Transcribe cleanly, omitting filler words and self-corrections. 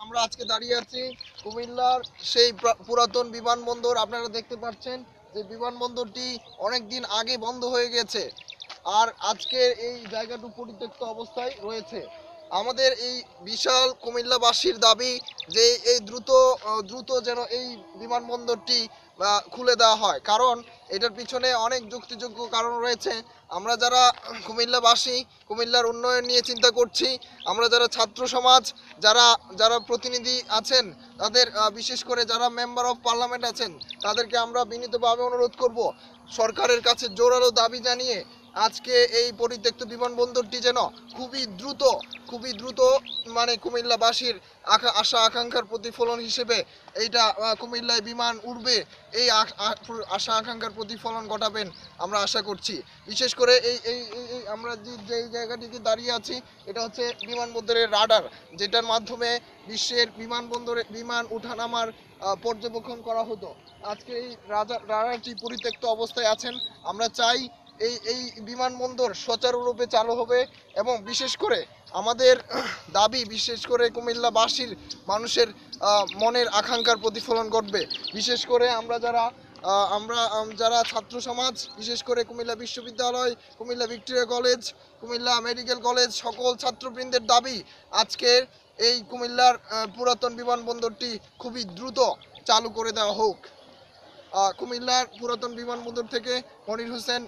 আমরা আজকে দাঁড়িয়ে আছি কুমিল্লার সেই পুরাতন বিমানবন্দর। আপনারা দেখতে পাচ্ছেন যে বিমানবন্দরটি অনেক দিন আগে বন্ধ হয়ে গেছে, আর আজকে এই জায়গাটি পরিত্যক্ত অবস্থায় রয়েছে। আমাদের এই বিশাল কুমিল্লাবাসীর দাবি যে এই দ্রুত যেন এই বিমানবন্দরটি খুলে দেওয়া হয়, কারণ এটার পিছনে অনেক যুক্তিযোগ্য কারণ রয়েছে। আমরা যারা কুমিল্লাবাসী, কুমিল্লার উন্নয়ন নিয়ে চিন্তা করছি, আমরা যারা ছাত্র সমাজ, যারা যারা প্রতিনিধি আছেন, তাদের বিশেষ করে যারা মেম্বার অফ পার্লামেন্ট আছেন, তাদেরকে আমরা বিনীতভাবে অনুরোধ করব সরকারের কাছে জোরালো দাবি জানিয়ে আজকে এই পরিত্যক্ত বিমানবন্দরটি যেন খুবই দ্রুত মানে কুমিল্লাবাসীর আশা আকাঙ্ক্ষার প্রতিফলন হিসেবে এইটা কুমিল্লায় বিমান উঠবে, এই আশা আকাঙ্ক্ষার প্রতিফলন ঘটাবেন আমরা আশা করছি। বিশেষ করে এই আমরা যে জায়গাটিতে দাঁড়িয়ে আছি, এটা হচ্ছে বিমানবন্দরের রাডার, যেটার মাধ্যমে বিশ্বের বিমানবন্দরে বিমান ওঠানামার পর্যবেক্ষণ করা হতো। আজকে এই রাডারটি পরিত্যক্ত অবস্থায় আছেন। আমরা চাই এই বিমানবন্দর সুচারুরূপে চালু হবে, এবং বিশেষ করে আমাদের দাবি বিশেষ করে কুমিল্লাবাসীর মানুষের মনের আকাঙ্ক্ষার প্রতিফলন ঘটবে। বিশেষ করে আমরা যারা ছাত্র সমাজ, বিশেষ করে কুমিল্লা বিশ্ববিদ্যালয়, Comilla Victoria college, Comilla medical college, সকল ছাত্রবৃন্দের দাবি আজকের এই কুমিল্লার পুরাতন বিমানবন্দরটি খুবই দ্রুত চালু করে দেওয়া হোক। কুমিল্লার পুরাতন বিমানবন্দর থেকে মনির হোসেন।